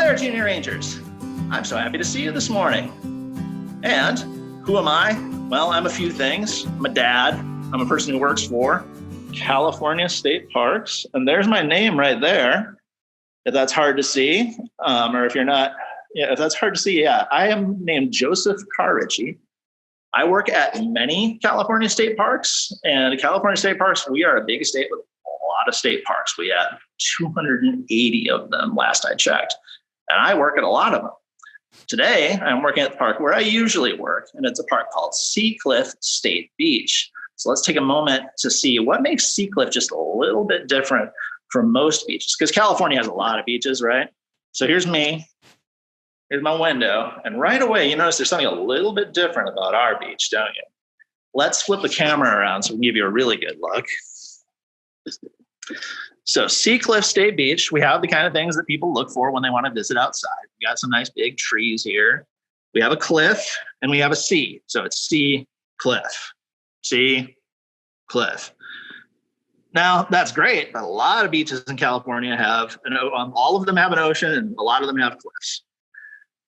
there, Junior Rangers. I'm so happy to see you this morning. And who am I? Well, I'm a few things. I'm a dad. I'm a person who works for California State Parks. And there's my name right there. If that's hard to see, or if you're not, if that's hard to see, I am named Joseph Carrici. I work at many California state parks, and California state parks, we are a big state with a lot of state parks. We have 280 of them last I checked, and I work at a lot of them. Today, I'm working at the park where I usually work, and it's a park called Seacliff State Beach. So let's take a moment to see what makes Seacliff just a little bit different from most beaches, because California has a lot of beaches, right? So here's me. Here's my window. And right away, you notice there's something a little bit different about our beach, don't you? Let's flip the camera around so we can give you a really good look. So Seacliff State Beach, we have the kind of things that people look for when they want to visit outside. We got some nice big trees here. We have a cliff and we have a sea. So it's Sea Cliff. Sea Cliff. Now, that's great, but a lot of beaches in California have, all of them have an ocean and a lot of them have cliffs.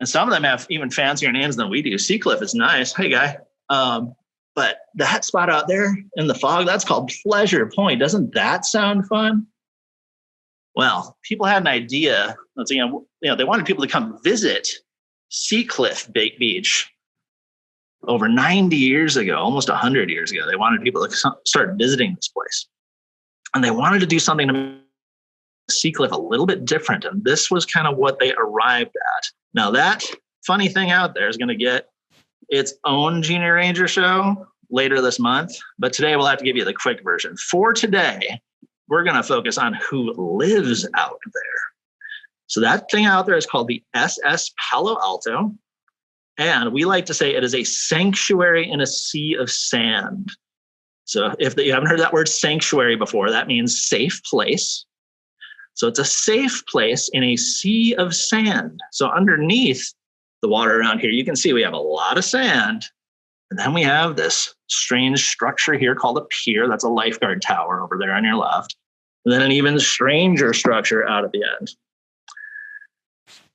And some of them have even fancier names than we do. Seacliff is nice. Hey, guy. But that spot out there in the fog, that's called Pleasure Point. Doesn't that sound fun? Well, people had an idea. They wanted people to come visit Seacliff Beach over 90 years ago, almost 100 years ago. They wanted people to start visiting this place. And they wanted to do something to make Seacliff a little bit different. And this was kind of what they arrived at. Now that funny thing out there is going to get its own Junior Ranger show later this month. But today we'll have to give you the quick version. For today, we're going to focus on who lives out there. So that thing out there is called the SS Palo Alto. And we like to say it is a sanctuary in a sea of sand. So if you haven't heard that word sanctuary before, that means safe place. So it's a safe place in a sea of sand. So underneath the water around here, you can see we have a lot of sand. And then we have this strange structure here called a pier. That's a lifeguard tower over there on your left. And then an even stranger structure out at the end.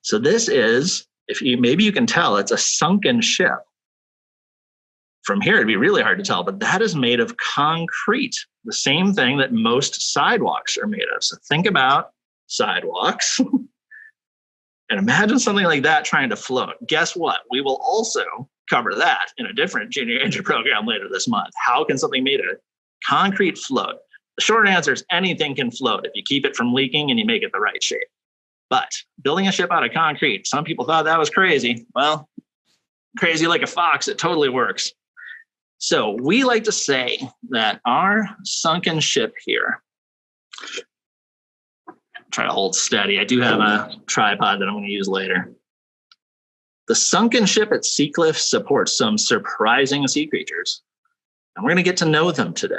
So this is, maybe you can tell, it's a sunken ship. From here, it'd be really hard to tell, but that is made of concrete, the same thing that most sidewalks are made of. So think about sidewalks and imagine something like that trying to float. Guess what? We will also cover that in a different Junior Ranger program later this month. How can something made of concrete float? The short answer is anything can float if you keep it from leaking and you make it the right shape. But building a ship out of concrete, some people thought that was crazy. Well, crazy like a fox, it totally works. So we like to say that our sunken ship here, try to hold steady. I do have a tripod that I'm going to use later. The sunken ship at Seacliff supports some surprising sea creatures, and we're going to get to know them today.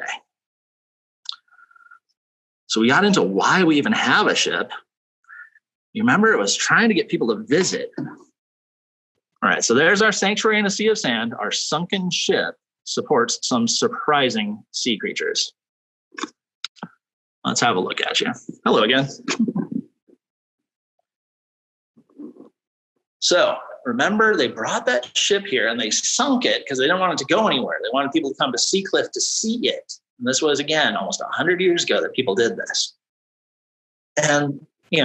So we got into why we even have a ship. You remember it was trying to get people to visit. All right, so there's our sanctuary in a sea of sand. Our sunken ship supports some surprising sea creatures. Let's have a look at you. Hello again. So remember, they brought that ship here and they sunk it because they didn't want it to go anywhere. They wanted people to come to Seacliff to see it. And this was, again, almost 100 years ago that people did this. And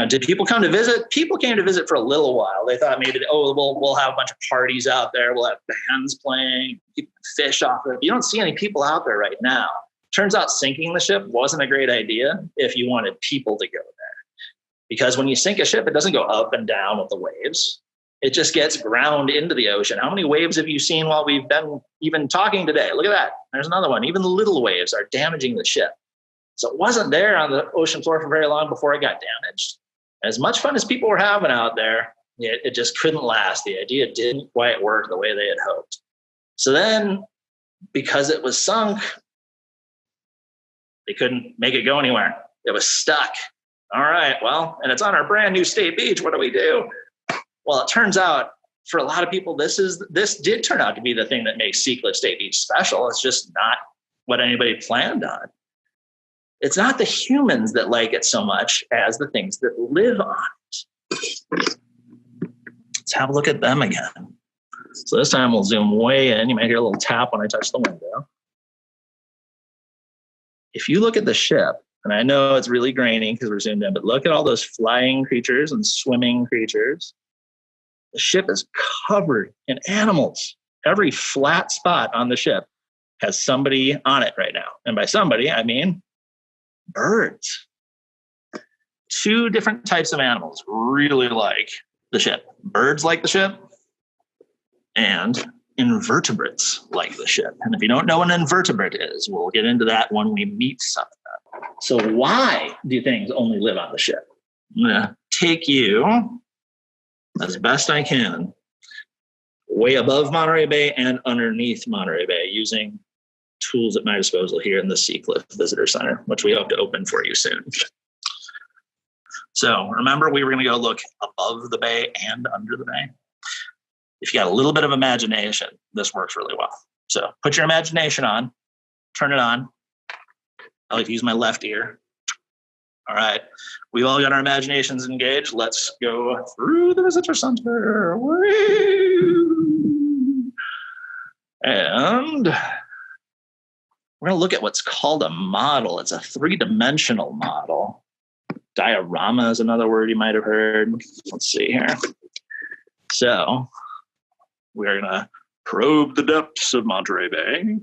did people come to visit? People came to visit for a little while. They thought maybe, we'll have a bunch of parties out there. We'll have bands playing, people fish off of it. You don't see any people out there right now. Turns out sinking the ship wasn't a great idea if you wanted people to go there. Because when you sink a ship, it doesn't go up and down with the waves. It just gets ground into the ocean. How many waves have you seen while we've been even talking today? Look at that. There's another one. Even the little waves are damaging the ship. So it wasn't there on the ocean floor for very long before it got damaged. As much fun as people were having out there, it just couldn't last. The idea didn't quite work the way they had hoped. So then, because it was sunk, they couldn't make it go anywhere. It was stuck. All right, well, and it's on our brand new state beach. What do we do? Well, it turns out for a lot of people, this did turn out to be the thing that makes Seacliff State Beach special. It's just not what anybody planned on. It's not the humans that like it so much as the things that live on it. Let's have a look at them again. So this time we'll zoom way in. You might hear a little tap when I touch the window. If you look at the ship, and I know it's really grainy because we're zoomed in, but look at all those flying creatures and swimming creatures. The ship is covered in animals. Every flat spot on the ship has somebody on it right now. And by somebody, I mean birds. 2 different types of animals really like the ship. Birds like the ship, and invertebrates like the ship. And if you don't know what an invertebrate is, we'll get into that when we meet some of them. So why do things only live on the ship? I'm going to take you, as best I can, way above Monterey Bay and underneath Monterey Bay using tools at my disposal here in the Seacliff Visitor Center, which we hope to open for you soon. So remember, we were going to go look above the bay and under the bay. If you got a little bit of imagination, this works really well. So put your imagination on, turn it on. I like to use my left ear. All right. We've all got our imaginations engaged. Let's go through the visitor center. Woo! And we're going to look at what's called a model. It's a 3-dimensional model. Diorama is another word you might have heard. Let's see here. So we're going to probe the depths of Monterey Bay.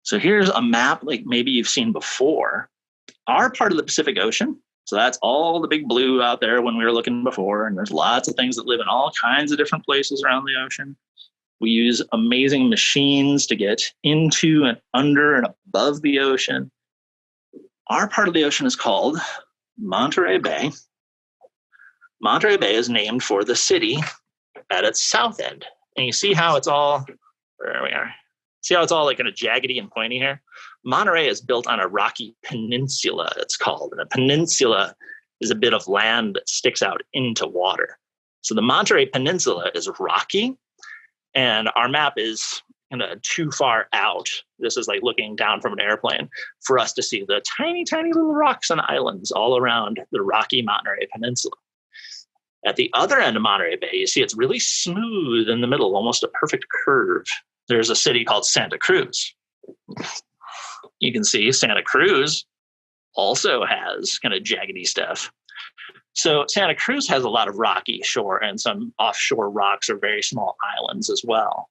So here's a map like maybe you've seen before. Our part of the Pacific Ocean, so that's all the big blue out there when we were looking before, and there's lots of things that live in all kinds of different places around the ocean. We use amazing machines to get into and under and above the ocean. Our part of the ocean is called Monterey Bay. Monterey Bay is named for the city at its south end. And you see how it's all, where we are. See how it's all like kind of jaggedy and pointy here? Monterey is built on a rocky peninsula, it's called. And a peninsula is a bit of land that sticks out into water. So the Monterey Peninsula is rocky, and our map is kind of too far out. This is like looking down from an airplane for us to see the tiny, tiny little rocks and islands all around the rocky Monterey Peninsula. At the other end of Monterey Bay, you see it's really smooth in the middle, almost a perfect curve. There's a city called Santa Cruz. You can see Santa Cruz also has kind of jaggedy stuff. So Santa Cruz has a lot of rocky shore and some offshore rocks or very small islands as well.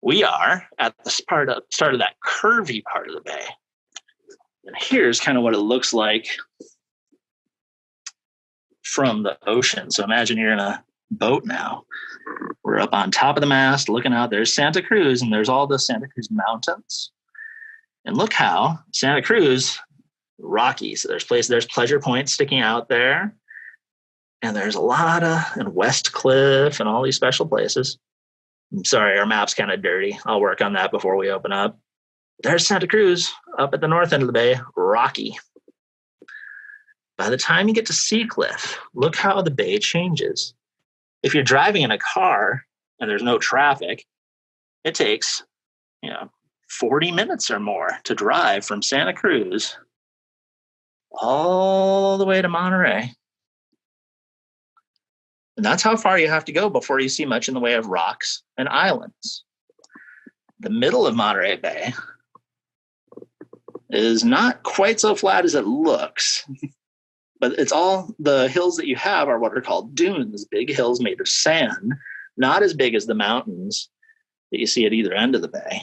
We are at the start of that curvy part of the bay. And here's kind of what it looks like from the ocean. So imagine you're in a boat now. We're up on top of the mast looking out. There's Santa Cruz, and there's all the Santa Cruz Mountains. And look how Santa Cruz, rocky. So there's Pleasure Point sticking out there. And there's a lot of, and West Cliff and all these special places. I'm sorry, our map's kind of dirty. I'll work on that before we open up. There's Santa Cruz up at the north end of the bay, rocky. By the time you get to Seacliff, look how the bay changes. If you're driving in a car and there's no traffic, it takes, 40 minutes or more to drive from Santa Cruz all the way to Monterey. And that's how far you have to go before you see much in the way of rocks and islands. The middle of Monterey Bay is not quite so flat as it looks, but it's all the hills that you have are what are called dunes, big hills made of sand, not as big as the mountains that you see at either end of the bay.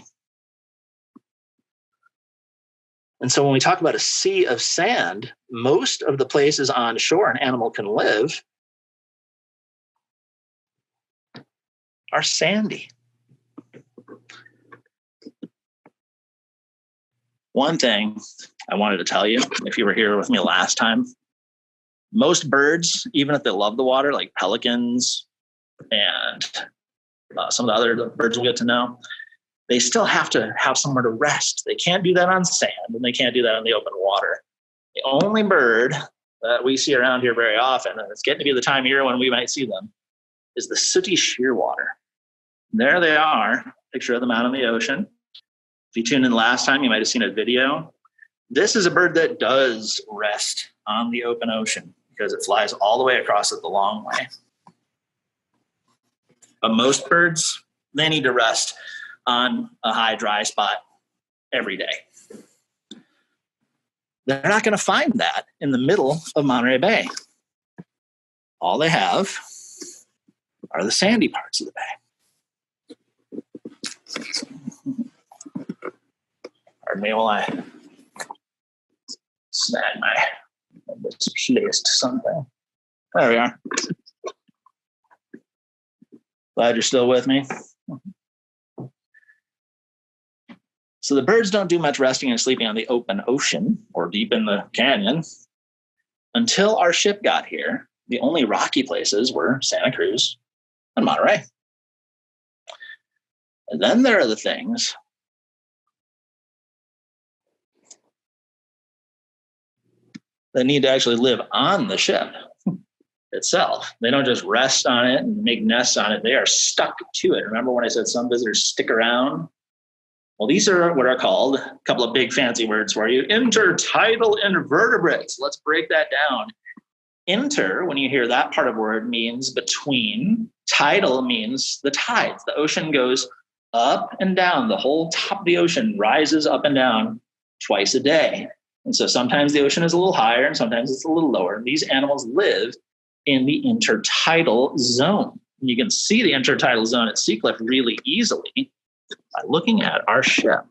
And so when we talk about a sea of sand, most of the places on shore an animal can live are sandy. One thing I wanted to tell you, if you were here with me last time, most birds, even if they love the water, like pelicans and some of the other birds we'll get to know, they still have to have somewhere to rest. They can't do that on sand, and they can't do that in the open water. The only bird that we see around here very often, and it's getting to be the time of year when we might see them, is the sooty shearwater. There they are, picture of them out in the ocean. If you tuned in last time, you might have seen a video. This is a bird that does rest on the open ocean. because it flies all the way across it the long way. But most birds, they need to rest on a high, dry spot every day. They're not going to find that in the middle of Monterey Bay. All they have are the sandy parts of the bay. Pardon me while I snag my misplaced something. There we are. Glad you're still with me. So the birds don't do much resting and sleeping on the open ocean or deep in the canyon. Until our ship got here, the only rocky places were Santa Cruz and Monterey. And then there are the things that need to actually live on the ship itself. They don't just rest on it and make nests on it. They are stuck to it. Remember when I said some visitors stick around? Well, these are what are called, a couple of big fancy words for you, intertidal invertebrates. Let's break that down. Inter, when you hear that part of word, means between. Tidal means the tides. The ocean goes up and down. The whole top of the ocean rises up and down twice a day. And so sometimes the ocean is a little higher and sometimes it's a little lower. These animals live in the intertidal zone. And you can see the intertidal zone at Seacliff really easily by looking at our ship.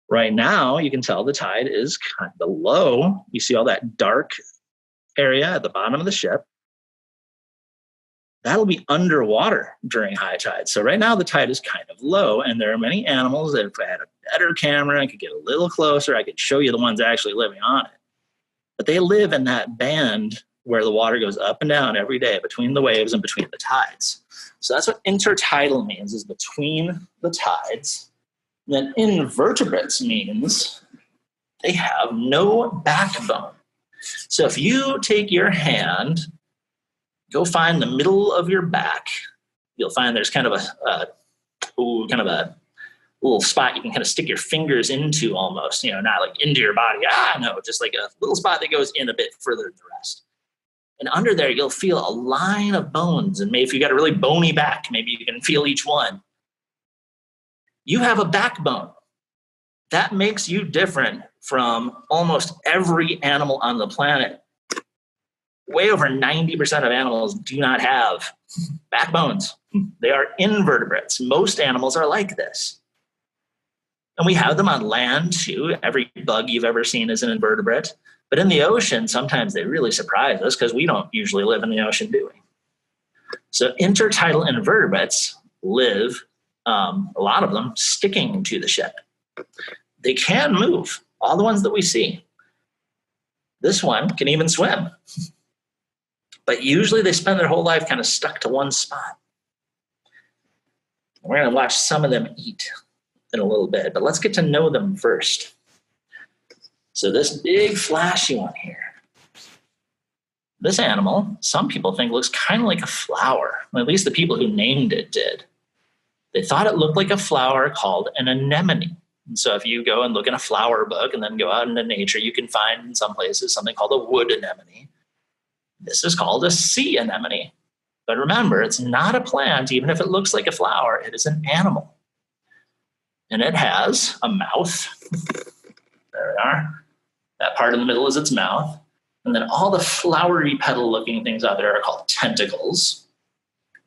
Right now, you can tell the tide is kind of low. You see all that dark area at the bottom of the ship. That'll be underwater during high tide. So right now the tide is kind of low, and there are many animals that if I had a better camera, I could get a little closer, I could show you the ones actually living on it. But they live in that band where the water goes up and down every day between the waves and between the tides. So that's what intertidal means, is between the tides. And then invertebrates means they have no backbone. So if you take your hand, go find the middle of your back, you'll find there's kind of a little spot you can kind of stick your fingers into almost, not like into your body. No, just like a little spot that goes in a bit further than the rest. And under there, you'll feel a line of bones. And maybe if you got a really bony back, maybe you can feel each one. You have a backbone. That makes you different from almost every animal on the planet. Way over 90% of animals do not have backbones. They are invertebrates. Most animals are like this. And we have them on land too. Every bug you've ever seen is an invertebrate. But in the ocean, sometimes they really surprise us because we don't usually live in the ocean, do we? So intertidal invertebrates live, a lot of them, sticking to the ship. They can move, all the ones that we see. This one can even swim. But usually they spend their whole life kind of stuck to one spot. We're going to watch some of them eat in a little bit, but let's get to know them first. So this big flashy one here, this animal, some people think looks kind of like a flower. Well, at least the people who named it did. They thought it looked like a flower called an anemone. And so if you go and look in a flower book and then go out into nature, you can find in some places something called a wood anemone. This is called a sea anemone. But remember, it's not a plant, even if it looks like a flower, it is an animal. And it has a mouth. There we are. That part in the middle is its mouth. And then all the flowery petal-looking things out there are called tentacles.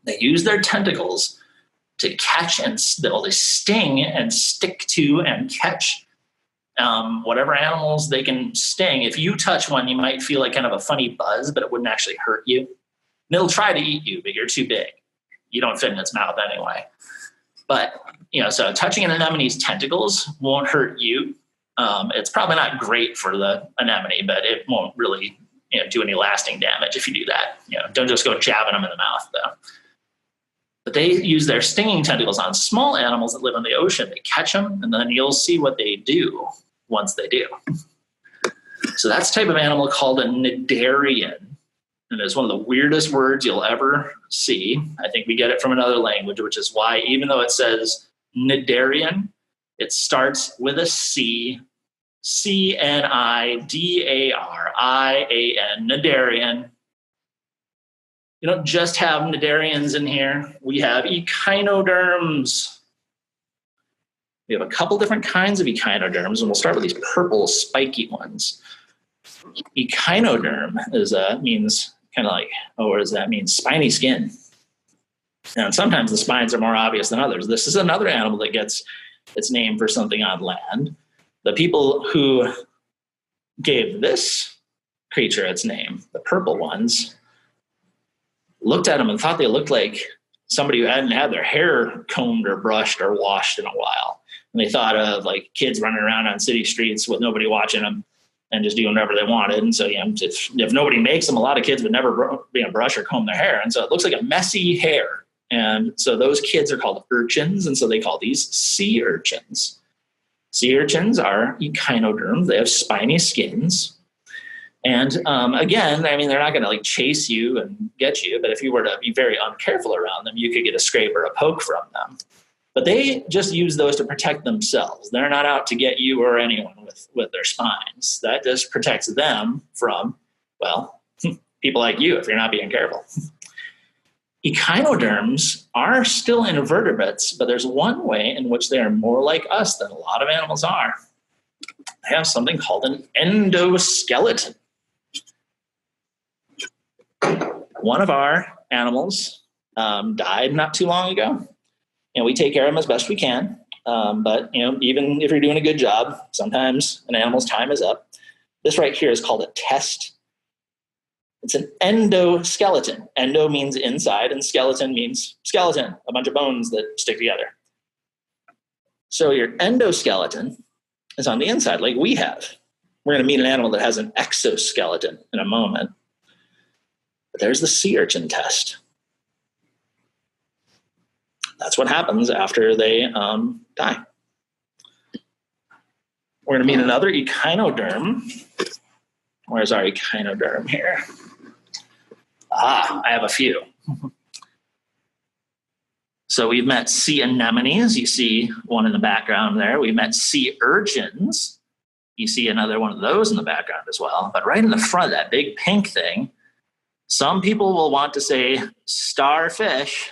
They use their tentacles to catch and they sting and stick to and catch whatever animals they can sting. If you touch one, you might feel like kind of a funny buzz, but it wouldn't actually hurt you. And it'll try to eat you, but you're too big. You don't fit in its mouth anyway. But, so touching an anemone's tentacles won't hurt you. It's probably not great for the anemone, but it won't really do any lasting damage if you do that. Don't just go jabbing them in the mouth, though. But they use their stinging tentacles on small animals that live in the ocean. They catch them, and then you'll see what they do once they do. So that's a type of animal called a cnidarian. And it's one of the weirdest words you'll ever see. I think we get it from another language, which is why even though it says cnidarian, it starts with a C C-N-I-D-A-R-I-A-N, cnidarian. You don't just have cnidarians in here. We have echinoderms. We have a couple different kinds of echinoderms, and we'll start with these purple spiky ones. Echinoderm means kind of like, what does that mean? Spiny skin. And sometimes the spines are more obvious than others. This is another animal that gets its name for something on land. The people who gave this creature its name, the purple ones, looked at them and thought they looked like somebody who hadn't had their hair combed or brushed or washed in a while. And they thought of like kids running around on city streets with nobody watching them and just doing whatever they wanted. And so, if nobody makes them, a lot of kids would never brush or comb their hair. And so it looks like a messy hair. And so those kids are called urchins. And so they call these sea urchins. Sea urchins are echinoderms. They have spiny skins. And again, I mean, they're not going to like chase you and get you. But if you were to be very uncareful around them, you could get a scrape or a poke from them. But they just use those to protect themselves. They're not out to get you or anyone with their spines. That just protects them from, well, people like you if you're not being careful. Echinoderms are still invertebrates, but there's one way in which they are more like us than a lot of animals are. They have something called an endoskeleton. One of our animals died not too long ago, and we take care of them as best we can. But even if you're doing a good job, sometimes an animal's time is up. This right here is called a test. It's an endoskeleton. Endo means inside, and skeleton means skeleton, a bunch of bones that stick together. So your endoskeleton is on the inside, like we have. We're going to meet an animal that has an exoskeleton in a moment. But there's the sea urchin test. That's what happens after they die. We're going to meet another echinoderm. Where's our echinoderm here? I have a few. So we've met sea anemones. You see one in the background there. We've met sea urchins. You see another one of those in the background as well. But right in the front, that big pink thing, some people will want to say starfish.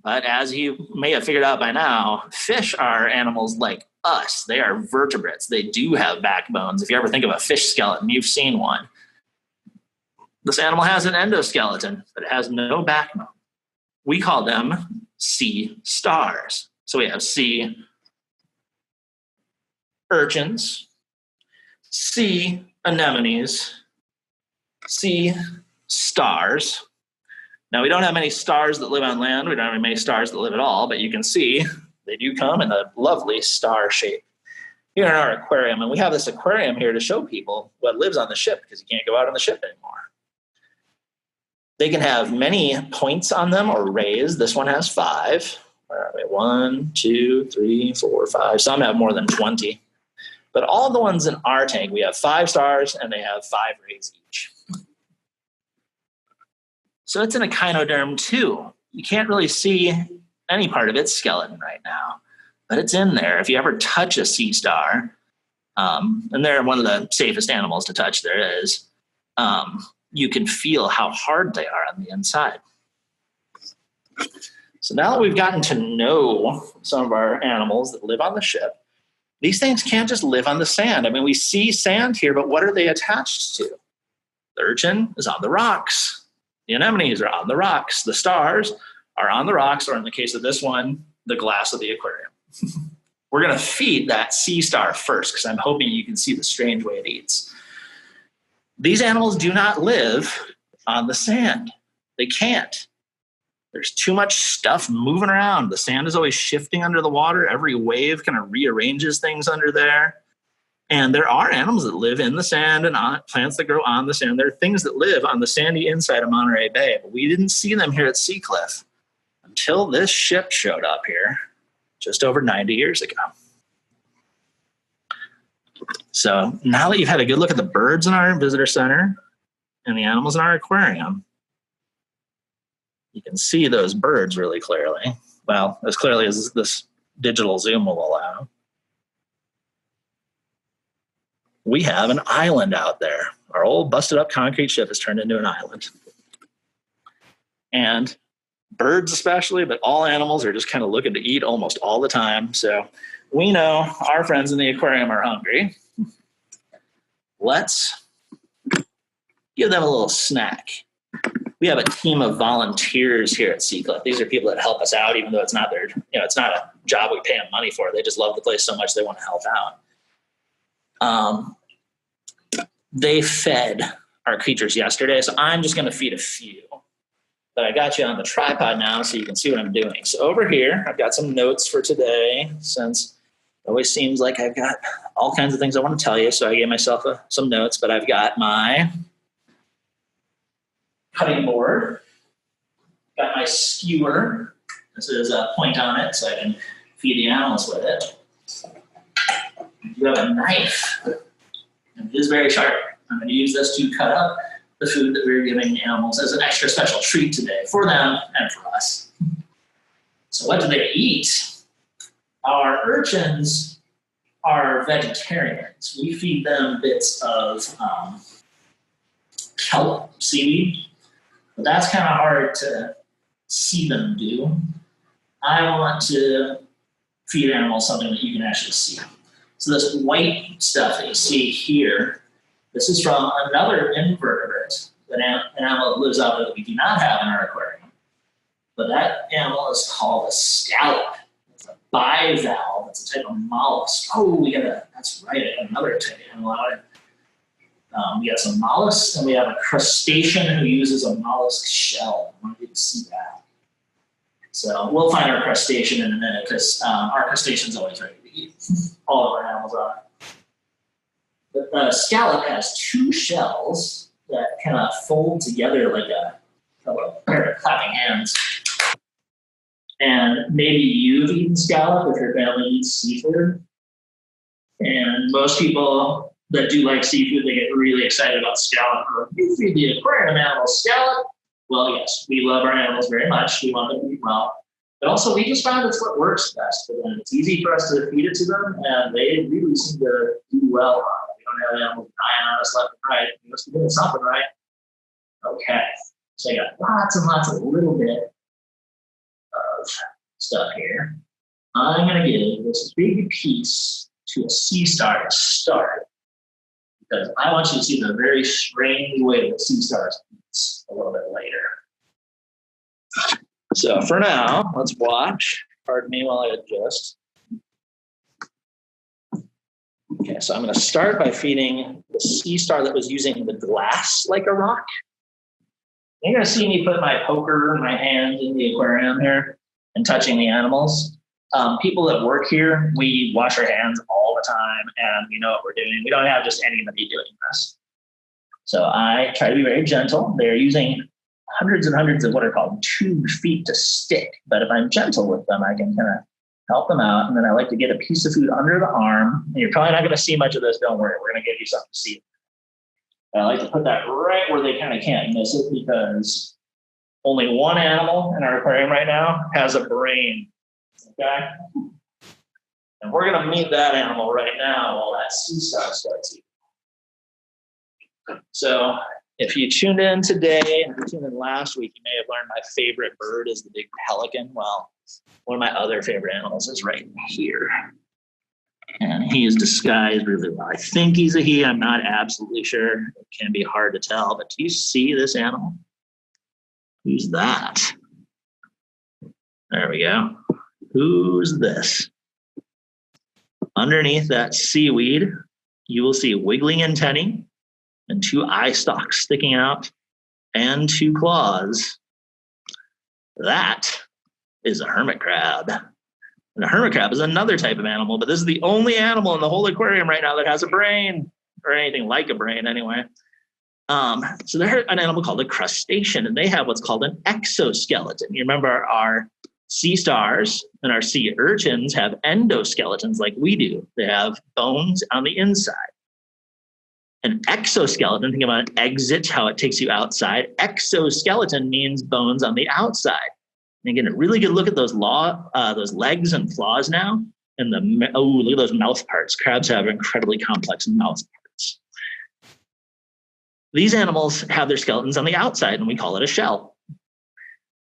But as you may have figured out by now, fish are animals like us. They are vertebrates. They do have backbones. If you ever think of a fish skeleton, you've seen one. This animal has an endoskeleton, but it has no backbone. We call them sea stars. So we have sea urchins, sea anemones, sea stars. Now, we don't have many stars that live on land. We don't have many stars that live at all, but you can see they do come in a lovely star shape. Here in our aquarium, and we have this aquarium here to show people what lives on the ship because you can't go out on the ship anymore. They can have many points on them or rays. This one has 5. Where are we? 1, 2, 3, 4, 5. Some have more than 20. But all the ones in our tank, we have 5 stars and they have 5 rays each. So it's an echinoderm too. You can't really see any part of its skeleton right now, but it's in there. If you ever touch a sea star, and they're one of the safest animals to touch there is, you can feel how hard they are on the inside. So now that we've gotten to know some of our animals that live on the ship, these things can't just live on the sand. I mean, we see sand here, but what are they attached to? The urchin is on the rocks. The anemones are on the rocks. The stars are on the rocks, or in the case of this one, the glass of the aquarium. We're going to feed that sea star first because I'm hoping you can see the strange way it eats. These animals do not live on the sand. They can't. There's too much stuff moving around. The sand is always shifting under the water. Every wave kind of rearranges things under there. And there are animals that live in the sand and on plants that grow on the sand. There are things that live on the sandy inside of Monterey Bay, but we didn't see them here at Seacliff until this ship showed up here just over 90 years ago. So now that you've had a good look at the birds in our visitor center and the animals in our aquarium, you can see those birds really clearly. Well, as clearly as this digital zoom will allow. we have an island out there. Our old busted up concrete ship has turned into an island. And birds especially, but all animals are just kind of looking to eat almost all the time. So we know our friends in the aquarium are hungry. Let's give them a little snack. We have a team of volunteers here at Seacliff. These are people that help us out, even though it's not their, it's not a job we pay them money for. They just love the place so much they want to help out. They fed our creatures yesterday, so I'm just going to feed a few. But I got you on the tripod now so you can see what I'm doing. So over here, I've got some notes for today, since it always seems like I've got all kinds of things I want to tell you. So I gave myself some notes, but I've got my cutting board, got my skewer. This is a point on it so I can feed the animals with it. You have a knife. It is very sharp. I'm going to use this to cut up the food that we're giving the animals as an extra special treat today for them and for us. So what do they eat? Our urchins are vegetarians. We feed them bits of kelp, seaweed, but that's kind of hard to see them do. I want to feed animals something that you can actually see. So this white stuff that you see here, this is from another invertebrate, an animal that lives out there that we do not have in our aquarium. But that animal is called a scallop. It's a bivalve. It's a type of mollusk. Oh, that's right, I got another type of animal out. We got some mollusks, and we have a crustacean who uses a mollusk shell. I want you to see that. So we'll find our crustacean in a minute, because our crustacean's always ready to eat. All of our animals are. But the scallop has two shells that kind of fold together like a pair of clapping hands. And maybe you've eaten scallop if your family eats seafood. And most people that do like seafood, they get really excited about scallop. You feed the aquarium animals scallop. Well, yes, we love our animals very much. We want them to eat well. But also, we just found it's what works best for them. It's easy for us to feed it to them, and they really seem to do well on it. We don't have animals dying on us left and right. We must be doing something right. Okay, so I got lots and lots of little bit of stuff here. I'm going to give this big piece to a sea star to start, because I want you to see the very strange way that sea stars eat a little bit later. So for now, let's watch. Pardon me while I adjust. Okay, so I'm going to start by feeding the sea star that was using the glass like a rock. You're going to see me put my poker and my hand in the aquarium here and touching the animals. People that work here, we wash our hands all the time, and we know what we're doing. We don't have just anybody doing this. So I try to be very gentle. They're using hundreds and hundreds of what are called tube feet to stick. But if I'm gentle with them, I can kind of help them out. And then I like to get a piece of food under the arm. And you're probably not going to see much of this. Don't worry. We're going to give you something to see. I like to put that right where they kind of can't miss it, because only one animal in our aquarium right now has a brain. Okay? And we're going to meet that animal right now while that sea star starts eating. So if you tuned in today and you tuned in last week, you may have learned my favorite bird is the big pelican. Well, one of my other favorite animals is right here. And he is disguised really well. I think he's a he. I'm not absolutely sure. It can be hard to tell. But do you see this animal? Who's that? There we go. Who's this? Underneath that seaweed, you will see wiggling antennae and two eye stalks sticking out and two claws. That is a hermit crab. And a hermit crab is another type of animal, but this is the only animal in the whole aquarium right now that has a brain, or anything like a brain anyway. So they're an animal called a crustacean, and they have what's called an exoskeleton. You remember our sea stars and our sea urchins have endoskeletons like we do. They have bones on the inside. An exoskeleton, think about an exit, how it takes you outside. Exoskeleton means bones on the outside. And again, a really good look at those legs and claws now. And look at those mouth parts. Crabs have incredibly complex mouth parts. These animals have their skeletons on the outside, and we call it a shell.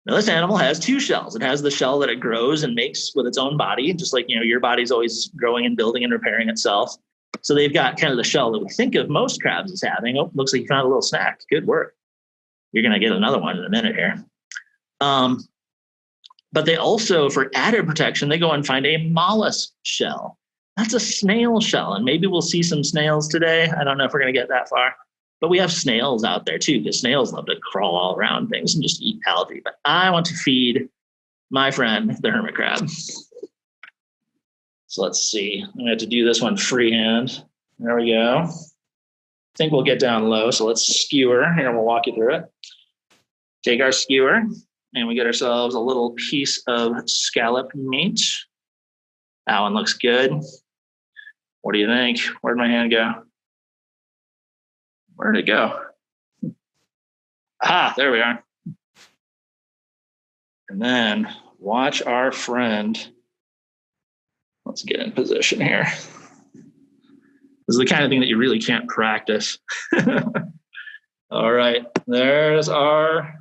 Now, this animal has two shells. It has the shell that it grows and makes with its own body, just like, your body's always growing and building and repairing itself. So they've got kind of the shell that we think of most crabs as having. Oh, looks like you found a little snack. Good work. You're going to get another one in a minute here. But they also, for added protection, they go and find a mollusk shell. That's a snail shell. And maybe we'll see some snails today. I don't know if we're going to get that far. But we have snails out there too, because snails love to crawl all around things and just eat algae. But I want to feed my friend, the hermit crab. So let's see. I'm going to have to do this one freehand. There we go. I think we'll get down low. So let's skewer. Here, we'll walk you through it. Take our skewer, and we get ourselves a little piece of scallop meat. That one looks good. What do you think? Where'd my hand go? Where'd it go? Ah, there we are. And then watch our friend. Let's get in position here. This is the kind of thing that you really can't practice. All right, there's our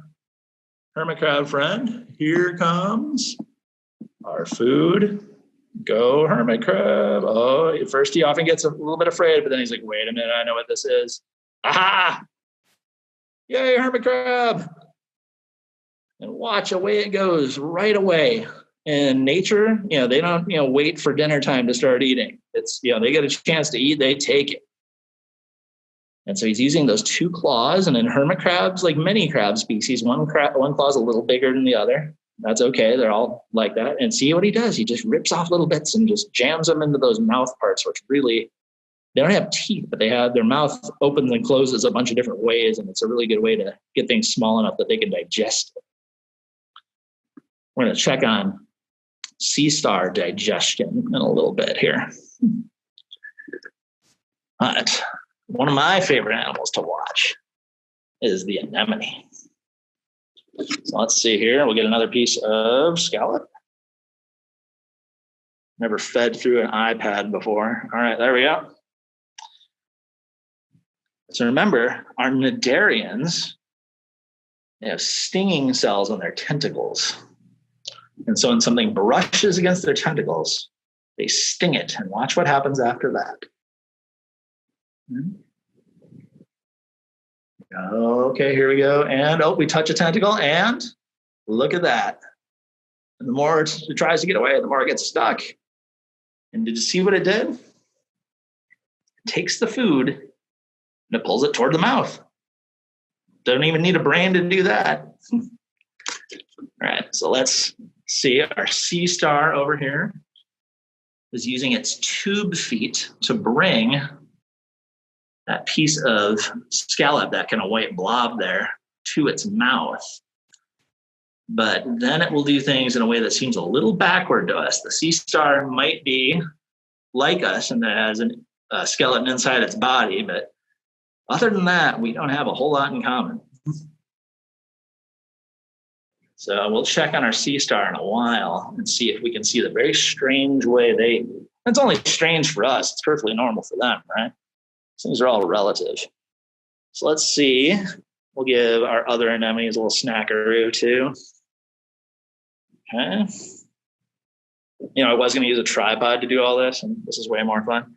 hermit crab friend. Here comes our food. Go, hermit crab. Oh, at first he often gets a little bit afraid, but then he's like, wait a minute, I know what this is. Aha! Yay, hermit crab! And watch, away it goes right away. In nature, they don't, wait for dinner time to start eating. It's, they get a chance to eat, they take it. And so he's using those two claws. And in hermit crabs, like many crab species, one claw is a little bigger than the other. That's okay. They're all like that. And see what he does? He just rips off little bits and just jams them into those mouth parts, which really, they don't have teeth, but they have their mouth opens and closes a bunch of different ways. And it's a really good way to get things small enough that they can digest it. We're going to check on sea star digestion in a little bit here. But one of my favorite animals to watch is the anemone. So let's see here. We'll get another piece of scallop. Never fed through an iPad before. All right, there we go. So remember, our cnidarians, they have stinging cells on their tentacles. And so when something brushes against their tentacles, they sting it. And watch what happens after that. Okay, here we go. And we touch a tentacle, and look at that. And the more it tries to get away, the more it gets stuck. And did you see what it did? It takes the food and it pulls it toward the mouth. Don't even need a brain to do that. All right, so let's see. Our sea star over here is using its tube feet to bring that piece of scallop, that kind of white blob there, to its mouth. But then it will do things in a way that seems a little backward to us. The sea star might be like us and that has a skeleton inside its body, but other than that, we don't have a whole lot in common. So we'll check on our sea star in a while and see if we can see the very strange way it's only strange for us. It's perfectly normal for them, right? Things are all relative. So let's see. We'll give our other anemones a little snackaroo too. Okay. I was going to use a tripod to do all this, and this is way more fun.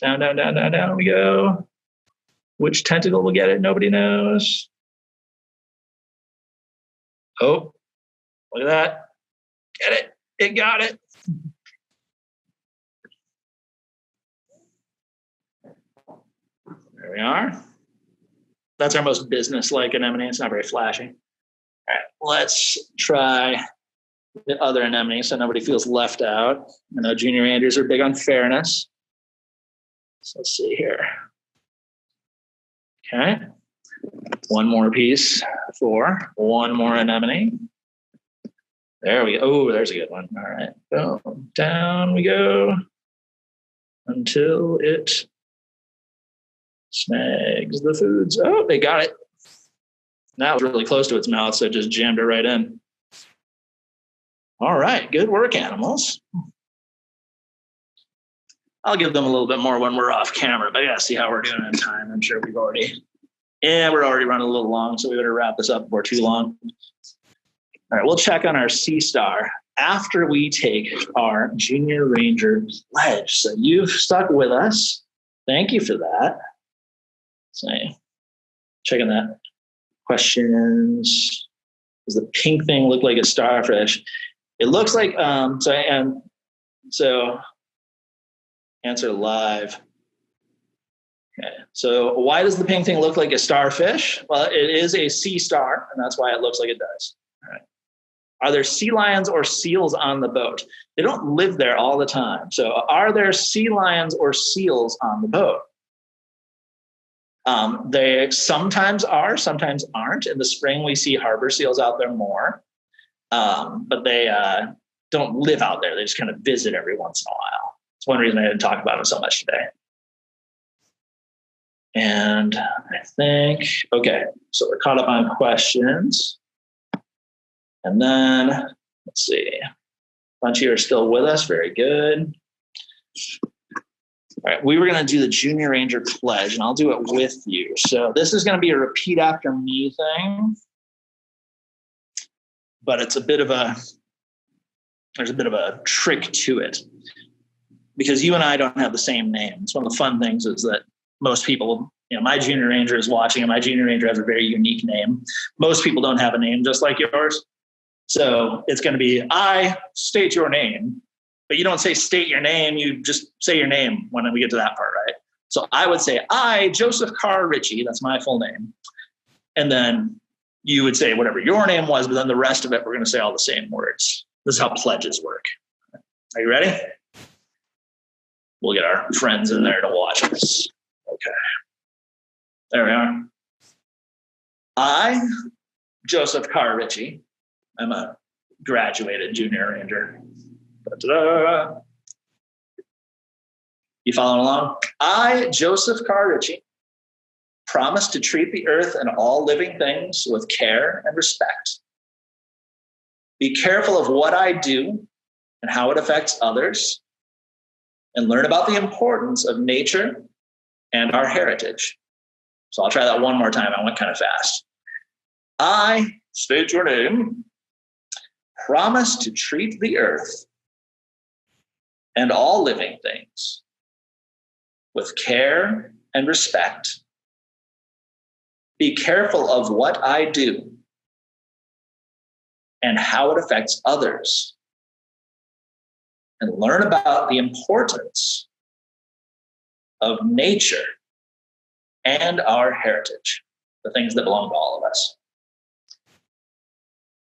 Down we go. Which tentacle will get it? Nobody knows. Oh, look at that. Get it. It got it. There we are. That's our most business-like anemone. It's not very flashy. All right, let's try the other anemone so nobody feels left out. I know junior Andrews are big on fairness. So let's see here. Okay. One more piece for one more anemone. There we go. Oh, there's a good one. All right. Boom. Down we go until it snags the foods. Oh, they got it. That was really close to its mouth, so it just jammed it right in. All right. Good work, animals. I'll give them a little bit more when we're off camera, but yeah, see how we're doing in time. I'm sure we're already running a little long, so we better wrap this up before too long. All right, we'll check on our Sea Star after we take our Junior Ranger pledge. So you've stuck with us. Thank you for that. So checking that. Questions. Does the pink thing look like a starfish? It looks like, so answer live. Okay. So why does the pink thing look like a starfish? Well, it is a sea star, and that's why it looks like it does. All right. Are there sea lions or seals on the boat? They don't live there all the time. So are there sea lions or seals on the boat? They sometimes are, sometimes aren't. In the spring, we see harbor seals out there more, but they don't live out there. They just kind of visit every once in a while. It's one reason I didn't talk about them so much today. And I think, okay, so we're caught up on questions. And then, let's see, a bunch of you are still with us. Very good. All right, we were going to do the Junior Ranger pledge, and I'll do it with you. So this is going to be a repeat after me thing, but it's there's a bit of a trick to it because you and I don't have the same name. It's one of the fun things is that most people, my Junior Ranger is watching, and my Junior Ranger has a very unique name. Most people don't have a name just like yours. So it's going to be, I state your name. But you don't say state your name, you just say your name when we get to that part, right? So I would say, I, Joseph Carr Ritchie, that's my full name. And then you would say whatever your name was, but then the rest of it, we're going to say all the same words. This is how pledges work. Are you ready? We'll get our friends in there to watch us. Okay. There we are. I, Joseph Carr Ritchie, I'm a graduated Junior Ranger. Da-da-da. You following along? I, Joseph Carr Ritchie, promise to treat the earth and all living things with care and respect. Be careful of what I do and how it affects others, and learn about the importance of nature and our heritage. So I'll try that one more time. I went kind of fast. I, state your name, promise to treat the earth and all living things with care and respect. Be careful of what I do and how it affects others, and learn about the importance of nature and our heritage, the things that belong to all of us.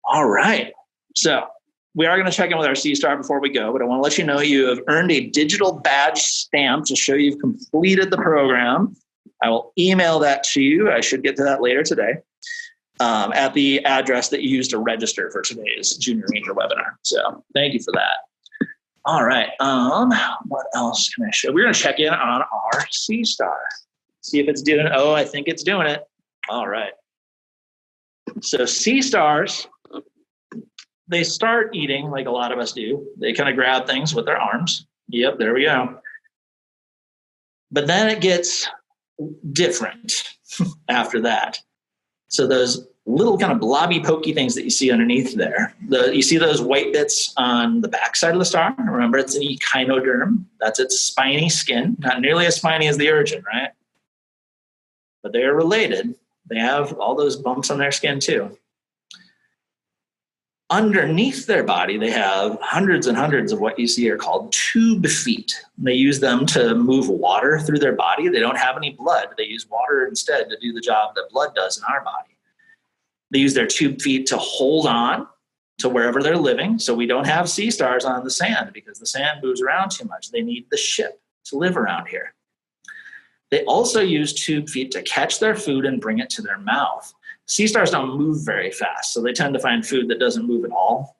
All right. So we are going to check in with our Sea Star before we go, but I want to let you know you have earned a digital badge stamp to show you've completed the program. I will email that to you. I should get to that later today at the address that you used to register for today's Junior Ranger webinar. So thank you for that. All right. What else can I show? We're going to check in on our Sea Star. See if it's doing it. Oh, I think it's doing it. All right. So Sea Stars, they start eating like a lot of us do. They kind of grab things with their arms. Yep, there we go. But then it gets different after that. So those little kind of blobby, pokey things that you see underneath there, you see those white bits on the backside of the star? Remember, it's an echinoderm. That's its spiny skin. Not nearly as spiny as the urchin, right? But they're related. They have all those bumps on their skin too. Underneath their body, they have hundreds and hundreds of what you see are called tube feet. They use them to move water through their body. They don't have any blood. They use water instead to do the job that blood does in our body. They use their tube feet to hold on to wherever they're living. So we don't have sea stars on the sand because the sand moves around too much. They need the ship to live around here. They also use tube feet to catch their food and bring it to their mouth. Sea stars don't move very fast, so they tend to find food that doesn't move at all.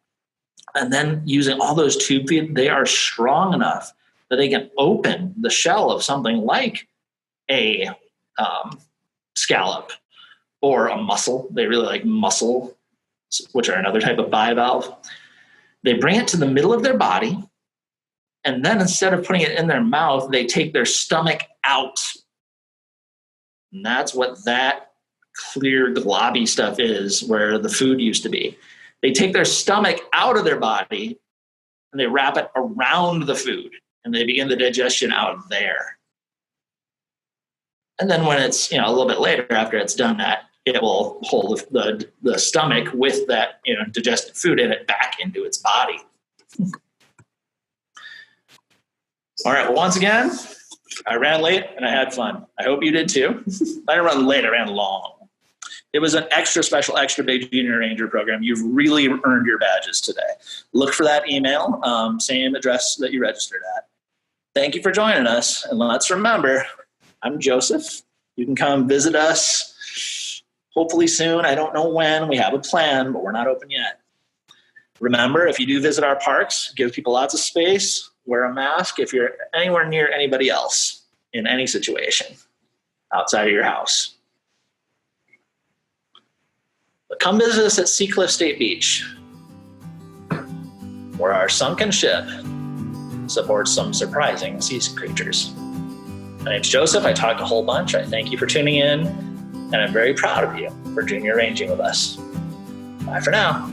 And then using all those tube feet, they are strong enough that they can open the shell of something like a scallop or a mussel. They really like mussel, which are another type of bivalve. They bring it to the middle of their body, And then instead of putting it in their mouth, they take their stomach out. And that's what that clear globby stuff is, where the food used to be. They take their stomach out of their body and they wrap it around the food and they begin the digestion out there. And then when it's, a little bit later after it's done that, it will hold the stomach with that, digested food in it back into its body. All right. Well, once again, I ran late and I had fun. I hope you did too. I didn't run late. I ran long. It was an extra special, extra big junior ranger program. You've really earned your badges today. Look for that email, same address that you registered at. Thank you for joining us. And let's remember, I'm Joseph. You can come visit us hopefully soon. I don't know when. We have a plan, but we're not open yet. Remember, if you do visit our parks, give people lots of space, wear a mask if you're anywhere near anybody else in any situation outside of your house. But come visit us at Seacliff State Beach, where our sunken ship supports some surprising sea creatures. My name's Joseph. I talked a whole bunch. I thank you for tuning in, and I'm very proud of you for junior ranging with us. Bye for now.